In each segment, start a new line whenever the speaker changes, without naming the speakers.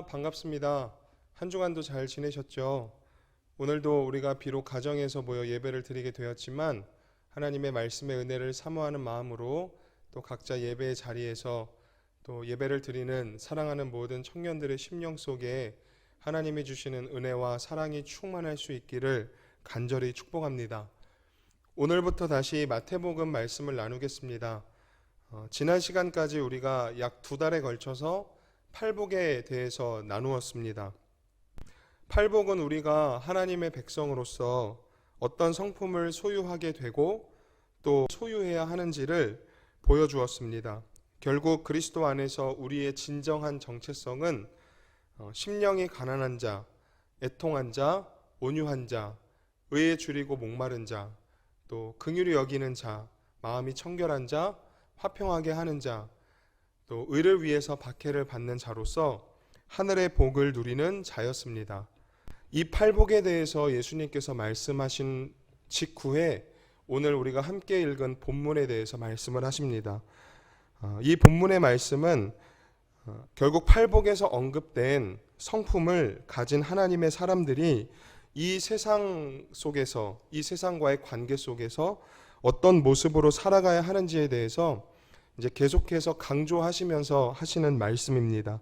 반갑습니다. 한 주간도 잘 지내셨죠? 오늘도 우리가 비록 가정에서 모여 예배를 드리게 되었지만 하나님의 말씀의 은혜를 사모하는 마음으로 또 각자 예배의 자리에서 또 예배를 드리는 사랑하는 모든 청년들의 심령 속에 하나님이 주시는 은혜와 사랑이 충만할 수 있기를 간절히 축복합니다. 오늘부터 다시 마태복음 말씀을 나누겠습니다. 지난 시간까지 우리가 약 2달에 걸쳐서 팔복에 대해서 나누었습니다. 팔복은 우리가 하나님의 백성으로서 어떤 성품을 소유하게 되고 또 소유해야 하는지를 보여주었습니다. 결국 그리스도 안에서 우리의 진정한 정체성은 심령이 가난한 자, 애통한 자, 온유한 자, 의에 줄이고 목마른 자, 또 긍휼히 여기는 자, 마음이 청결한 자, 화평하게 하는 자, 또 의를 위해서 박해를 받는 자로서 하늘의 복을 누리는 자였습니다. 이 팔복에 대해서 예수님께서 말씀하신 직후에 오늘 우리가 함께 읽은 본문에 대해서 말씀을 하십니다. 이 본문의 말씀은 결국 팔복에서 언급된 성품을 가진 하나님의 사람들이 이 세상 속에서, 이 세상과의 관계 속에서 어떤 모습으로 살아가야 하는지에 대해서 이제 계속해서 강조하시면서 하시는 말씀입니다.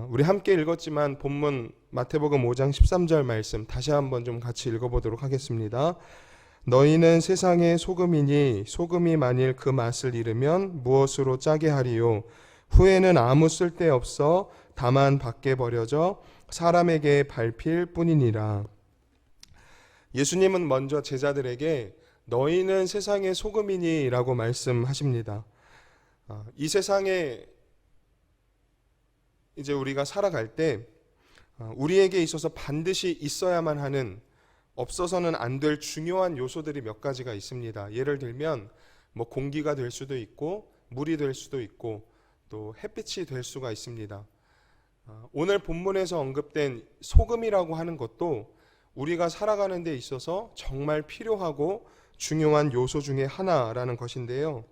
우리 함께 읽었지만 본문 마태복음 5장 13절 말씀 다시 한번 좀 같이 읽어보도록 하겠습니다. 너희는 세상의 소금이니 소금이 만일 그 맛을 잃으면 무엇으로 짜게 하리요? 후에는 아무 쓸데없어 다만 밖에 버려져 사람에게 밟힐 뿐이니라. 예수님은 먼저 제자들에게 너희는 세상의 소금이니 라고 말씀하십니다. 이 세상에 이제 우리가 살아갈 때 우리에게 있어서 반드시 있어야만 하는, 없어서는 안 될 중요한 요소들이 몇 가지가 있습니다. 예를 들면 공기가 될 수도 있고 물이 될 수도 있고 또 햇빛이 될 수가 있습니다. 오늘 본문에서 언급된 소금이라고 하는 것도 우리가 살아가는 데 있어서 정말 필요하고 중요한 요소 중에 하나라는 것인데요.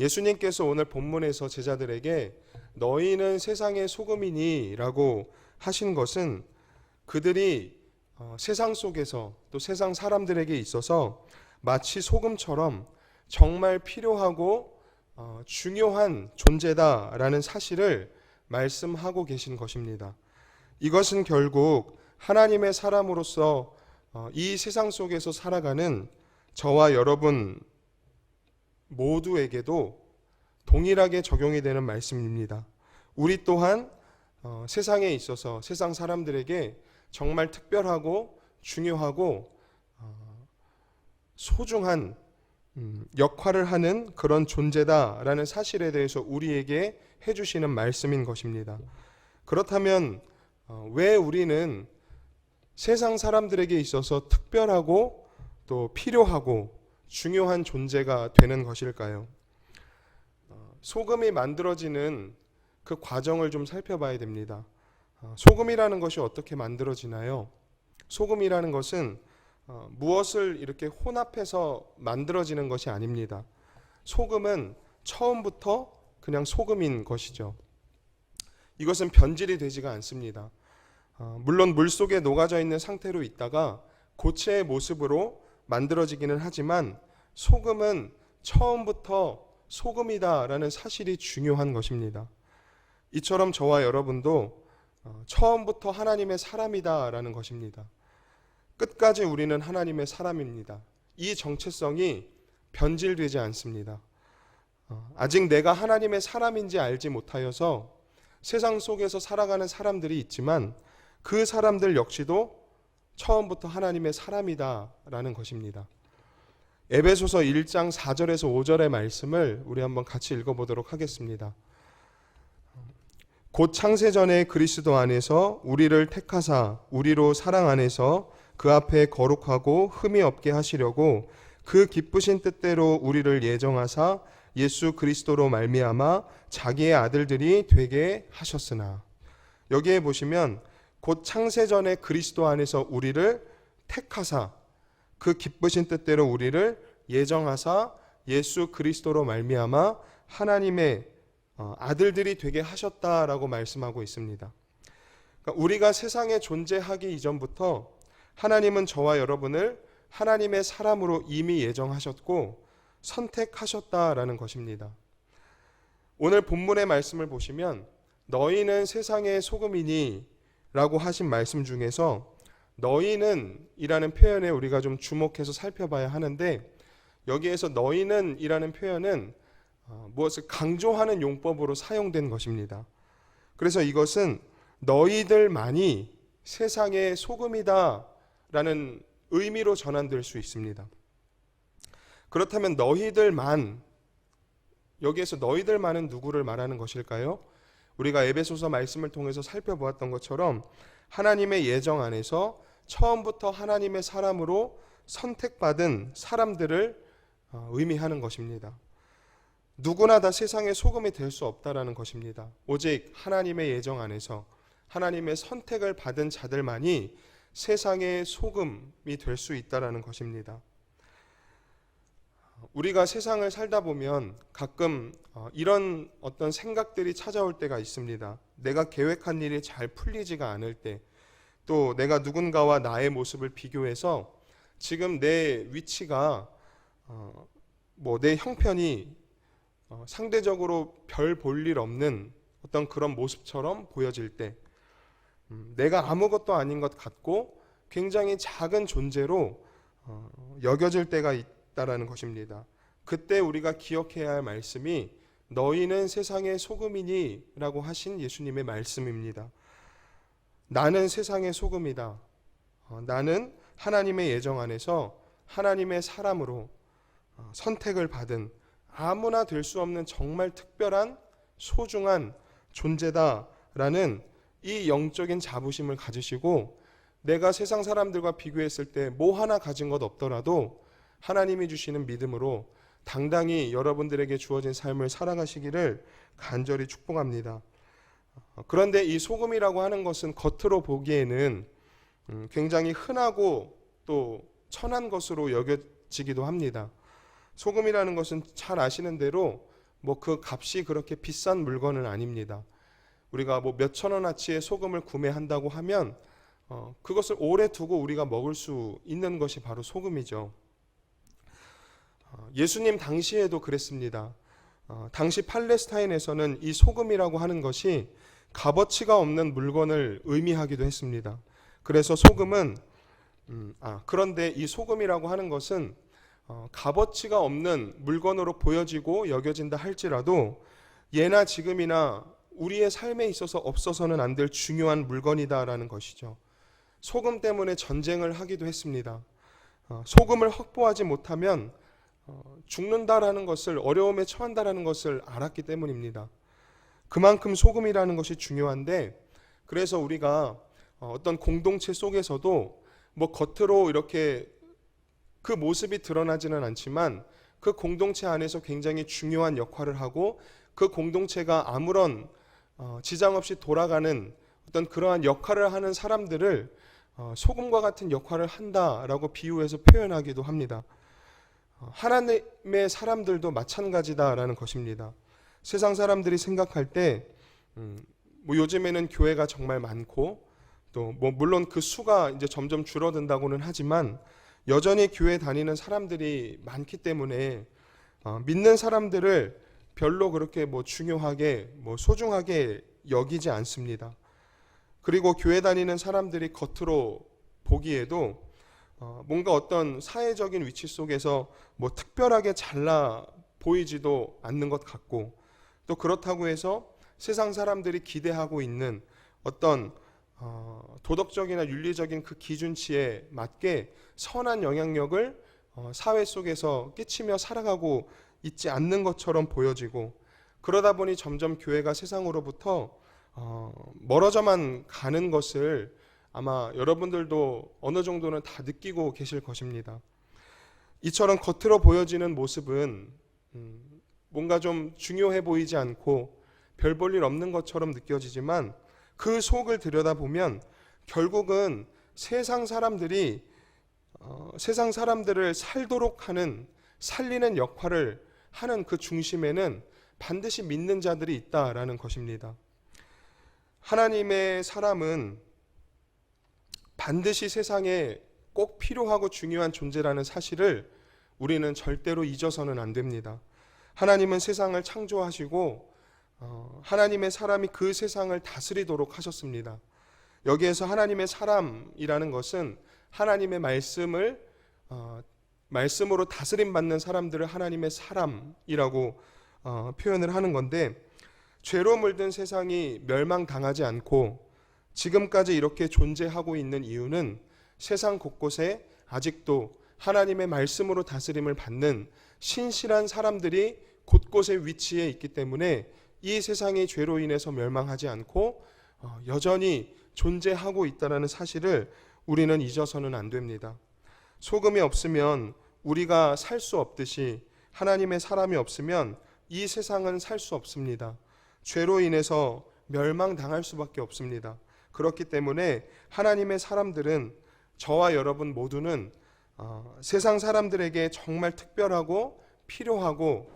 예수님께서 오늘 본문에서 제자들에게 너희는 세상의 소금이니 라고 하신 것은 그들이 세상 속에서 또 세상 사람들에게 있어서 마치 소금처럼 정말 필요하고 중요한 존재다라는 사실을 말씀하고 계신 것입니다. 이것은 결국 하나님의 사람으로서 이 세상 속에서 살아가는 저와 여러분 모두에게도 동일하게 적용이 되는 말씀입니다. 우리 또한 세상에 있어서 세상 사람들에게 정말 특별하고 중요하고 소중한 역할을 하는 그런 존재다라는 사실에 대해서 우리에게 해주시는 말씀인 것입니다. 그렇다면 왜 우리는 세상 사람들에게 있어서 특별하고 또 필요하고 중요한 존재가 되는 것일까요? 소금이 만들어지는 그 과정을 좀 살펴봐야 됩니다. 소금이라는 것이 어떻게 만들어지나요? 소금이라는 것은 무엇을 이렇게 혼합해서 만들어지는 것이 아닙니다. 소금은 처음부터 그냥 소금인 것이죠. 이것은 변질이 되지가 않습니다. 물론 물속에 녹아져 있는 상태로 있다가 고체의 모습으로 만들어지기는 하지만 소금은 처음부터 소금이다라는 사실이 중요한 것입니다. 이처럼 저와 여러분도 처음부터 하나님의 사람이다라는 것입니다. 끝까지 우리는 하나님의 사람입니다. 이 정체성이 변질되지 않습니다. 아직 내가 하나님의 사람인지 알지 못하여서 세상 속에서 살아가는 사람들이 있지만 그 사람들 역시도 처음부터 하나님의 사람이다라는 것입니다. 에베소서 1장 4절에서 5절의 말씀을 우리 한번 같이 읽어보도록 하겠습니다. 곧 창세전에 그리스도 안에서 우리를 택하사 우리로 사랑 안에서 그 앞에 거룩하고 흠이 없게 하시려고 그 기쁘신 뜻대로 우리를 예정하사 예수 그리스도로 말미암아 자기의 아들들이 되게 하셨으나, 여기에 보시면 곧 창세전에 그리스도 안에서 우리를 택하사 그 기쁘신 뜻대로 우리를 예정하사 예수 그리스도로 말미암아 하나님의 아들들이 되게 하셨다라고 말씀하고 있습니다. 그러니까 우리가 세상에 존재하기 이전부터 하나님은 저와 여러분을 하나님의 사람으로 이미 예정하셨고 선택하셨다라는 것입니다. 오늘 본문의 말씀을 보시면 너희는 세상의 소금이니 라고 하신 말씀 중에서 너희는 이라는 표현에 우리가 좀 주목해서 살펴봐야 하는데, 여기에서 너희는 이라는 표현은 무엇을 강조하는 용법으로 사용된 것입니다. 그래서 이것은 너희들만이 세상의 소금이다 라는 의미로 전환될 수 있습니다. 그렇다면 너희들만, 여기에서 너희들만은 누구를 말하는 것일까요? 우리가 에베소서 말씀을 통해서 살펴보았던 것처럼 하나님의 예정 안에서 처음부터 하나님의 사람으로 선택받은 사람들을 의미하는 것입니다. 누구나 다 세상의 소금이 될 수 없다라는 것입니다. 오직 하나님의 예정 안에서 하나님의 선택을 받은 자들만이 세상의 소금이 될 수 있다라는 것입니다. 우리가 세상을 살다 보면 가끔 이런 어떤 생각들이 찾아올 때가 있습니다. 내가 계획한 일이 잘 풀리지가 않을 때, 또 내가 누군가와 나의 모습을 비교해서 지금 내 위치가 내 형편이 상대적으로 별 볼 일 없는 어떤 그런 모습처럼 보여질 때, 내가 아무것도 아닌 것 같고 굉장히 작은 존재로 여겨질 때가 있다라는 것입니다. 그때 우리가 기억해야 할 말씀이 너희는 세상의 소금이니 라고 하신 예수님의 말씀입니다. 나는 세상의 소금이다. 나는 하나님의 예정 안에서 하나님의 사람으로 선택을 받은 아무나 될 수 없는 정말 특별한 소중한 존재다라는 이 영적인 자부심을 가지시고, 내가 세상 사람들과 비교했을 때 뭐 하나 가진 것 없더라도 하나님이 주시는 믿음으로 당당히 여러분들에게 주어진 삶을 살아가시기를 간절히 축복합니다. 그런데 이 소금이라고 하는 것은 겉으로 보기에는 굉장히 흔하고 또 천한 것으로 여겨지기도 합니다. 소금이라는 것은 잘 아시는 대로 그 값이 그렇게 비싼 물건은 아닙니다. 우리가 몇천 원어치의 소금을 구매한다고 하면 그것을 오래 두고 우리가 먹을 수 있는 것이 바로 소금이죠. 예수님 당시에도 그랬습니다. 당시 팔레스타인에서는 이 소금이라고 하는 것이 값어치가 없는 물건을 의미하기도 했습니다. 그래서 소금은 그런데 이 소금이라고 하는 것은 값어치가 없는 물건으로 보여지고 여겨진다 할지라도 예나 지금이나 우리의 삶에 있어서 없어서는 안 될 중요한 물건이다라는 것이죠. 소금 때문에 전쟁을 하기도 했습니다. 소금을 확보하지 못하면 죽는다라는 것을, 어려움에 처한다라는 것을 알았기 때문입니다. 그만큼 소금이라는 것이 중요한데, 그래서 우리가 어떤 공동체 속에서도 겉으로 이렇게 그 모습이 드러나지는 않지만 그 공동체 안에서 굉장히 중요한 역할을 하고 그 공동체가 아무런 지장 없이 돌아가는 어떤 그러한 역할을 하는 사람들을 소금과 같은 역할을 한다라고 비유해서 표현하기도 합니다. 하나님의 사람들도 마찬가지다라는 것입니다. 세상 사람들이 생각할 때 요즘에는 교회가 정말 많고 또 물론 그 수가 이제 점점 줄어든다고는 하지만 여전히 교회 다니는 사람들이 많기 때문에 믿는 사람들을 별로 그렇게 중요하게 소중하게 여기지 않습니다. 그리고 교회 다니는 사람들이 겉으로 보기에도 뭔가 어떤 사회적인 위치 속에서 특별하게 잘나 보이지도 않는 것 같고, 또 그렇다고 해서 세상 사람들이 기대하고 있는 어떤 도덕적이나 윤리적인 그 기준치에 맞게 선한 영향력을 사회 속에서 끼치며 살아가고 있지 않는 것처럼 보여지고, 그러다 보니 점점 교회가 세상으로부터 멀어져만 가는 것을 아마 여러분들도 어느 정도는 다 느끼고 계실 것입니다. 이처럼 겉으로 보여지는 모습은 뭔가 좀 중요해 보이지 않고 별 볼 일 없는 것처럼 느껴지지만 그 속을 들여다보면 결국은 세상 사람들을 살도록 하는, 살리는 역할을 하는 그 중심에는 반드시 믿는 자들이 있다라는 것입니다. 하나님의 사람은 반드시 세상에 꼭 필요하고 중요한 존재라는 사실을 우리는 절대로 잊어서는 안 됩니다. 하나님은 세상을 창조하시고 하나님의 사람이 그 세상을 다스리도록 하셨습니다. 여기에서 하나님의 사람이라는 것은 하나님의 말씀으로 다스림 받는 사람들을 하나님의 사람이라고 표현을 하는 건데, 죄로 물든 세상이 멸망당하지 않고 지금까지 이렇게 존재하고 있는 이유는 세상 곳곳에 아직도 하나님의 말씀으로 다스림을 받는 신실한 사람들이 곳곳에 위치해 있기 때문에 이 세상이 죄로 인해서 멸망하지 않고 여전히 존재하고 있다는 사실을 우리는 잊어서는 안 됩니다. 소금이 없으면 우리가 살 수 없듯이 하나님의 사람이 없으면 이 세상은 살 수 없습니다. 죄로 인해서 멸망당할 수밖에 없습니다. 그렇기 때문에 하나님의 사람들은, 저와 여러분 모두는 세상 사람들에게 정말 특별하고 필요하고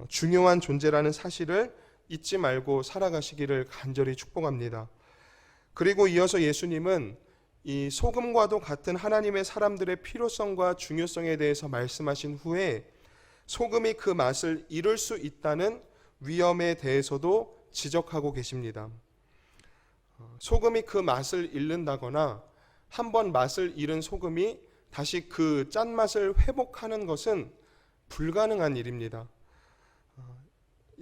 중요한 존재라는 사실을 잊지 말고 살아가시기를 간절히 축복합니다. 그리고 이어서 예수님은 이 소금과도 같은 하나님의 사람들의 필요성과 중요성에 대해서 말씀하신 후에 소금이 그 맛을 잃을 수 있다는 위험에 대해서도 지적하고 계십니다. 소금이 그 맛을 잃는다거나 한번 맛을 잃은 소금이 다시 그 짠맛을 회복하는 것은 불가능한 일입니다.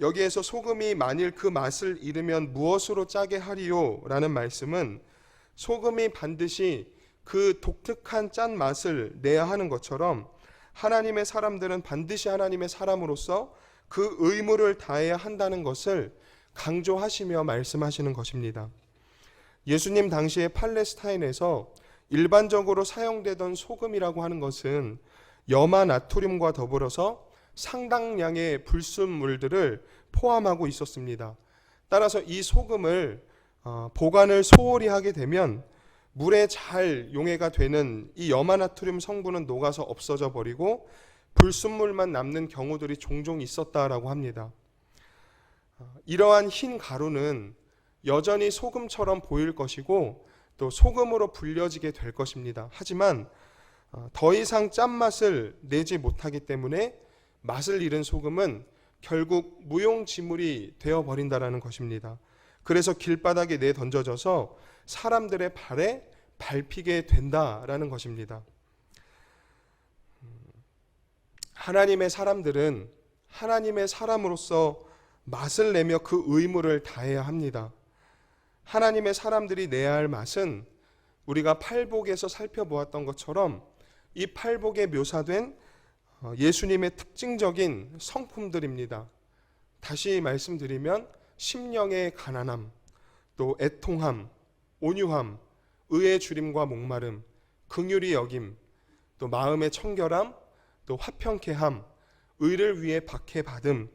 여기에서 소금이 만일 그 맛을 잃으면 무엇으로 짜게 하리요? 라는 말씀은 소금이 반드시 그 독특한 짠맛을 내야 하는 것처럼 하나님의 사람들은 반드시 하나님의 사람으로서 그 의무를 다해야 한다는 것을 강조하시며 말씀하시는 것입니다. 예수님 당시에 팔레스타인에서 일반적으로 사용되던 소금이라고 하는 것은 염화 나트륨과 더불어서 상당량의 불순물들을 포함하고 있었습니다. 따라서 이 소금을 보관을 소홀히 하게 되면 물에 잘 용해가 되는 이 염화 나트륨 성분은 녹아서 없어져 버리고 불순물만 남는 경우들이 종종 있었다라고 합니다. 이러한 흰 가루는 여전히 소금처럼 보일 것이고 또 소금으로 불려지게 될 것입니다. 하지만 더 이상 짠맛을 내지 못하기 때문에 맛을 잃은 소금은 결국 무용지물이 되어버린다라는 것입니다. 그래서 길바닥에 내던져져서 사람들의 발에 밟히게 된다라는 것입니다. 하나님의 사람들은 하나님의 사람으로서 맛을 내며 그 의무를 다해야 합니다. 하나님의 사람들이 내야 할 맛은 우리가 팔복에서 살펴보았던 것처럼 이 팔복에 묘사된 예수님의 특징적인 성품들입니다. 다시 말씀드리면 심령의 가난함, 또 애통함, 온유함, 의의 주림과 목마름, 긍휼히 여김, 또 마음의 청결함, 또 화평케 함, 의를 위해 박해받음,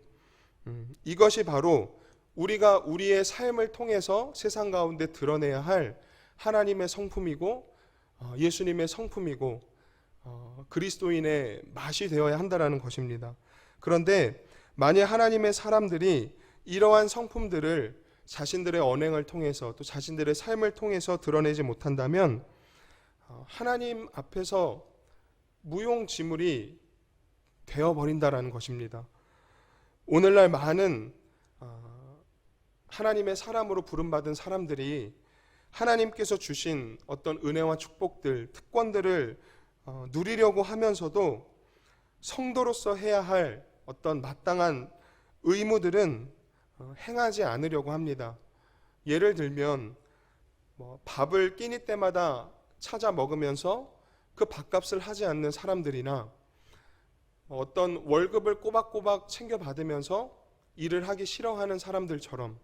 이것이 바로 우리가 우리의 삶을 통해서 세상 가운데 드러내야 할 하나님의 성품이고 예수님의 성품이고 그리스도인의 맛이 되어야 한다는 것입니다. 그런데 만약 하나님의 사람들이 이러한 성품들을 자신들의 언행을 통해서 또 자신들의 삶을 통해서 드러내지 못한다면 하나님 앞에서 무용지물이 되어버린다라는 것입니다. 오늘날 많은 하나님의 사람으로 부름받은 사람들이 하나님께서 주신 어떤 은혜와 축복들, 특권들을 누리려고 하면서도 성도로서 해야 할 어떤 마땅한 의무들은 행하지 않으려고 합니다. 예를 들면 밥을 끼니 때마다 찾아 먹으면서 그 밥값을 하지 않는 사람들이나 어떤 월급을 꼬박꼬박 챙겨 받으면서 일을 하기 싫어하는 사람들처럼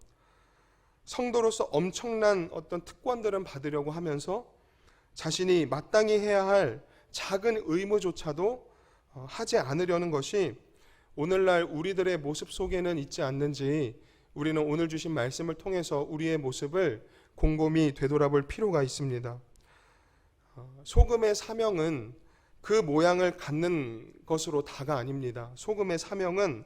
성도로서 엄청난 어떤 특권들은 받으려고 하면서 자신이 마땅히 해야 할 작은 의무조차도 하지 않으려는 것이 오늘날 우리들의 모습 속에는 있지 않는지 우리는 오늘 주신 말씀을 통해서 우리의 모습을 곰곰이 되돌아볼 필요가 있습니다. 소금의 사명은 그 모양을 갖는 것으로 다가 아닙니다. 소금의 사명은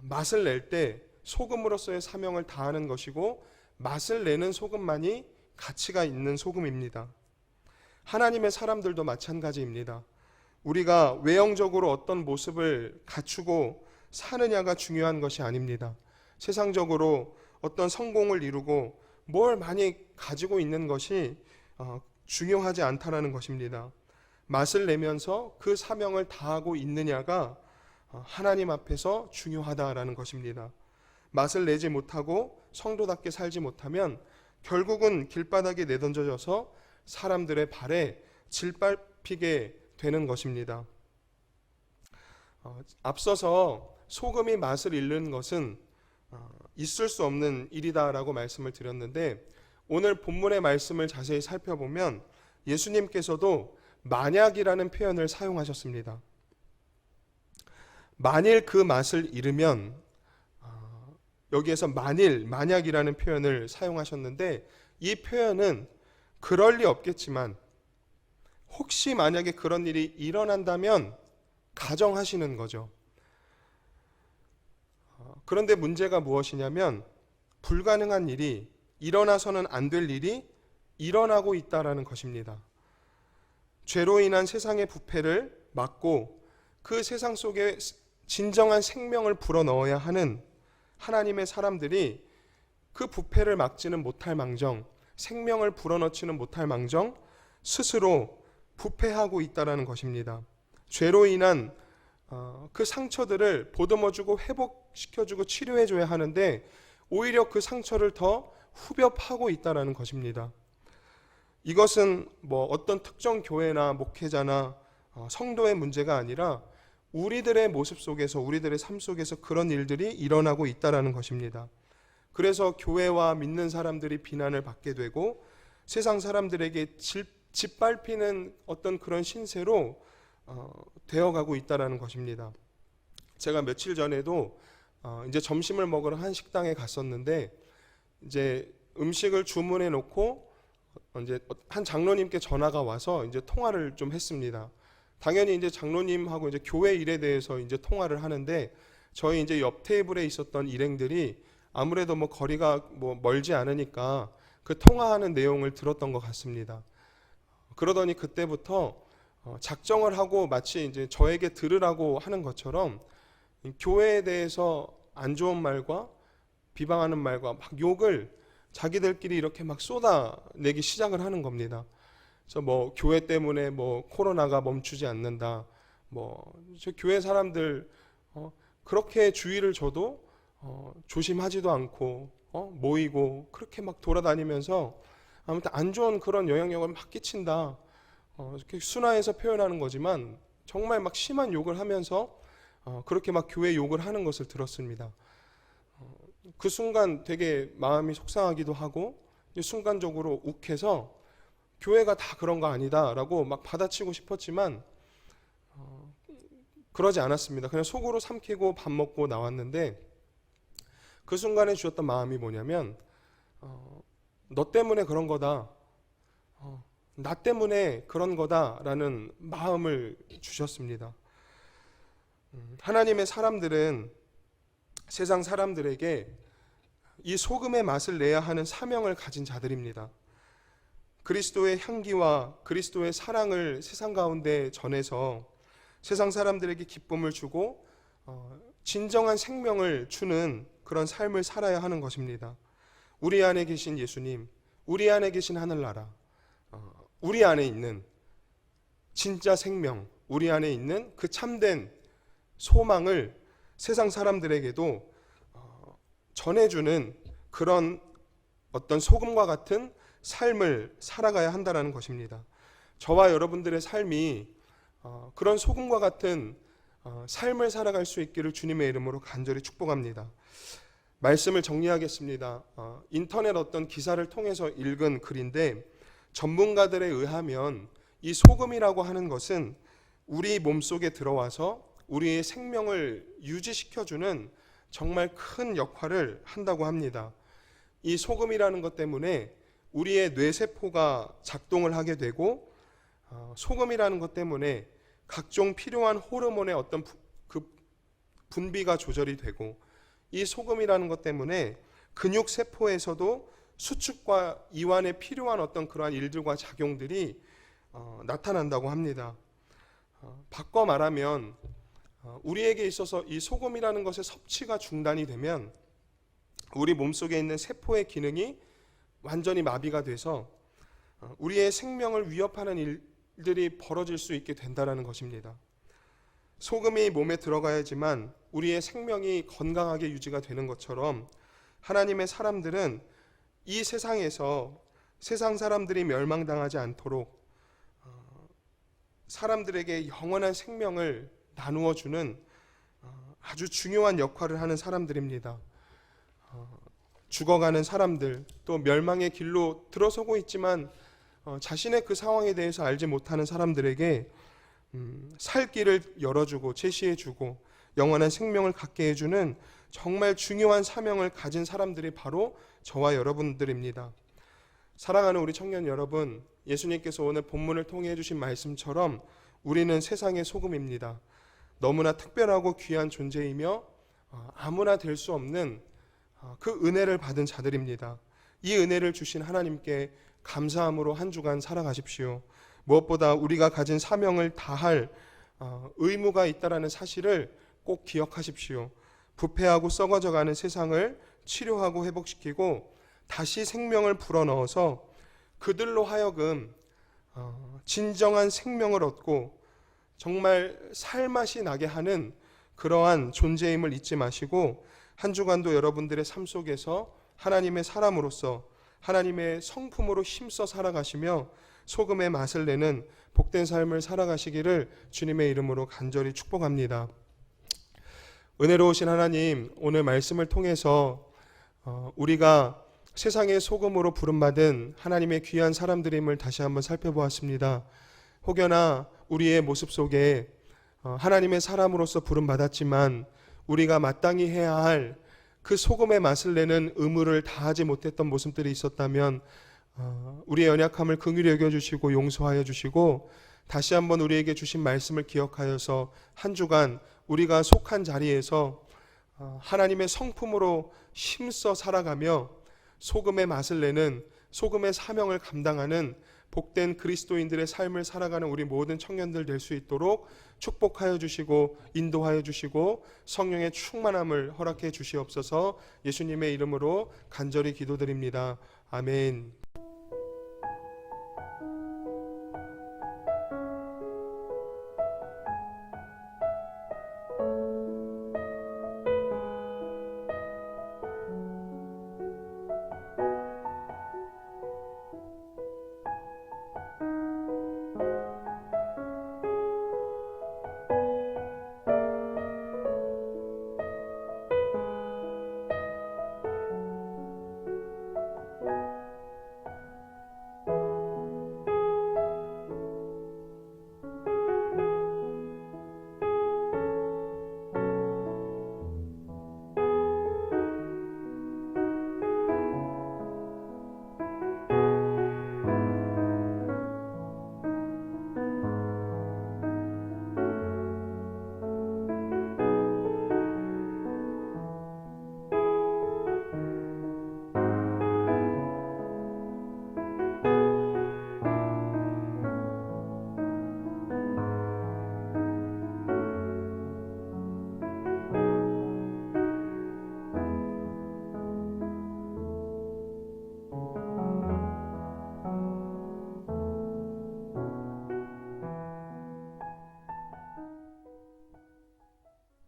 맛을 낼 때 소금으로서의 사명을 다하는 것이고 맛을 내는 소금만이 가치가 있는 소금입니다. 하나님의 사람들도 마찬가지입니다. 우리가 외형적으로 어떤 모습을 갖추고 사느냐가 중요한 것이 아닙니다. 세상적으로 어떤 성공을 이루고 뭘 많이 가지고 있는 것이 중요하지 않다라는 것입니다. 맛을 내면서 그 사명을 다하고 있느냐가 하나님 앞에서 중요하다라는 것입니다. 맛을 내지 못하고 성도답게 살지 못하면 결국은 길바닥에 내던져져서 사람들의 발에 짓밟히게 되는 것입니다. 앞서서 소금이 맛을 잃는 것은 있을 수 없는 일이다라고 말씀을 드렸는데, 오늘 본문의 말씀을 자세히 살펴보면 예수님께서도 만약이라는 표현을 사용하셨습니다. 만일 그 맛을 잃으면, 여기에서 만약이라는 표현을 사용하셨는데, 이 표현은 그럴 리 없겠지만 혹시 만약에 그런 일이 일어난다면 가정하시는 거죠. 그런데 문제가 무엇이냐면, 불가능한 일이, 일어나서는 안 될 일이 일어나고 있다라는 것입니다. 죄로 인한 세상의 부패를 막고 그 세상 속에 진정한 생명을 불어넣어야 하는 하나님의 사람들이 그 부패를 막지는 못할 망정, 생명을 불어넣지는 못할 망정 스스로 부패하고 있다라는 것입니다. 죄로 인한 그 상처들을 보듬어주고 회복시켜주고 치료해줘야 하는데 오히려 그 상처를 더 후벼파고 있다라는 것입니다. 이것은 어떤 특정 교회나 목회자나 성도의 문제가 아니라 우리들의 모습 속에서, 우리들의 삶 속에서 그런 일들이 일어나고 있다라는 것입니다. 그래서 교회와 믿는 사람들이 비난을 받게 되고 세상 사람들에게 짓밟히는 어떤 그런 신세로 되어가고 있다라는 것입니다. 제가 며칠 전에도 이제 점심을 먹으러 한 식당에 갔었는데, 이제 음식을 주문해 놓고 이제 한 장로님께 전화가 와서 이제 통화를 좀 했습니다. 당연히 이제 장로님하고 이제 교회 일에 대해서 이제 통화를 하는데, 저희 이제 옆 테이블에 있었던 일행들이 아무래도 거리가 멀지 않으니까 그 통화하는 내용을 들었던 것 같습니다. 그러더니 그때부터 작정을 하고 마치 이제 저에게 들으라고 하는 것처럼 교회에 대해서 안 좋은 말과 비방하는 말과 막 욕을 자기들끼리 이렇게 막 쏟아내기 시작을 하는 겁니다. 그래서 교회 때문에 코로나가 멈추지 않는다. 저 교회 사람들 그렇게 주의를 줘도 조심하지도 않고 모이고 그렇게 막 돌아다니면서 아무튼 안 좋은 그런 영향력을 막 끼친다. 이렇게 순화해서 표현하는 거지만 정말 막 심한 욕을 하면서 그렇게 막 교회 욕을 하는 것을 들었습니다. 그 순간 되게 마음이 속상하기도 하고 순간적으로 욱해서 교회가 다 그런 거 아니다라고 막 받아치고 싶었지만 그러지 않았습니다. 그냥 속으로 삼키고 밥 먹고 나왔는데, 그 순간에 주었던 마음이 뭐냐면 너 때문에 그런 거다, 나 때문에 그런 거다라는 마음을 주셨습니다. 하나님의 사람들은 세상 사람들에게 이 소금의 맛을 내야 하는 사명을 가진 자들입니다. 그리스도의 향기와 그리스도의 사랑을 세상 가운데 전해서 세상 사람들에게 기쁨을 주고 진정한 생명을 주는 그런 삶을 살아야 하는 것입니다. 우리 안에 계신 예수님, 우리 안에 계신 하늘나라, 우리 안에 있는 진짜 생명, 우리 안에 있는 그 참된 소망을 세상 사람들에게도 전해주는 그런 어떤 소금과 같은 삶을 살아가야 한다는 것입니다. 저와 여러분들의 삶이 그런 소금과 같은 삶을 살아갈 수 있기를 주님의 이름으로 간절히 축복합니다. 말씀을 정리하겠습니다. 인터넷 어떤 기사를 통해서 읽은 글인데, 전문가들에 의하면 이 소금이라고 하는 것은 우리 몸속에 들어와서 우리의 생명을 유지시켜주는 정말 큰 역할을 한다고 합니다. 이 소금이라는 것 때문에 우리의 뇌세포가 작동을 하게 되고, 소금이라는 것 때문에 각종 필요한 호르몬의 어떤 그 분비가 조절이 되고, 이 소금이라는 것 때문에 근육세포에서도 수축과 이완에 필요한 어떤 그러한 일들과 작용들이 나타난다고 합니다. 바꿔 말하면 우리에게 있어서 이 소금이라는 것의 섭취가 중단이 되면 우리 몸속에 있는 세포의 기능이 완전히 마비가 돼서 우리의 생명을 위협하는 일들이 벌어질 수 있게 된다는 것입니다. 소금이 몸에 들어가야지만 우리의 생명이 건강하게 유지가 되는 것처럼 하나님의 사람들은 이 세상에서 세상 사람들이 멸망당하지 않도록 사람들에게 영원한 생명을 나누어 주는 아주 중요한 역할을 하는 사람들입니다. 죽어가는 사람들, 또 멸망의 길로 들어서고 있지만 자신의 그 상황에 대해서 알지 못하는 사람들에게 살 길을 열어주고 제시해주고 영원한 생명을 갖게 해주는 정말 중요한 사명을 가진 사람들이 바로 저와 여러분들입니다. 사랑하는 우리 청년 여러분, 예수님께서 오늘 본문을 통해 해주신 말씀처럼 우리는 세상의 소금입니다. 너무나 특별하고 귀한 존재이며 아무나 될 수 없는 그 은혜를 받은 자들입니다. 이 은혜를 주신 하나님께 감사함으로 한 주간 살아가십시오. 무엇보다 우리가 가진 사명을 다할 의무가 있다라는 사실을 꼭 기억하십시오. 부패하고 썩어져가는 세상을 치료하고 회복시키고 다시 생명을 불어넣어서 그들로 하여금 진정한 생명을 얻고 정말 살맛이 나게 하는 그러한 존재임을 잊지 마시고 한 주간도 여러분들의 삶 속에서 하나님의 사람으로서 하나님의 성품으로 힘써 살아가시며 소금의 맛을 내는 복된 삶을 살아가시기를 주님의 이름으로 간절히 축복합니다. 은혜로우신 하나님, 오늘 말씀을 통해서 우리가 세상의 소금으로 부름받은 하나님의 귀한 사람들임을 다시 한번 살펴보았습니다. 혹여나 우리의 모습 속에 하나님의 사람으로서 부름받았지만 우리가 마땅히 해야 할 그 소금의 맛을 내는 의무를 다하지 못했던 모습들이 있었다면 우리의 연약함을 긍휼히 여겨주시고 용서하여 주시고 다시 한번 우리에게 주신 말씀을 기억하여서 한 주간 우리가 속한 자리에서 하나님의 성품으로 힘써 살아가며 소금의 맛을 내는 소금의 사명을 감당하는 복된 그리스도인들의 삶을 살아가는 우리 모든 청년들 될 수 있도록 축복하여 주시고 인도하여 주시고 성령의 충만함을 허락해 주시옵소서. 예수님의 이름으로 간절히 기도드립니다. 아멘.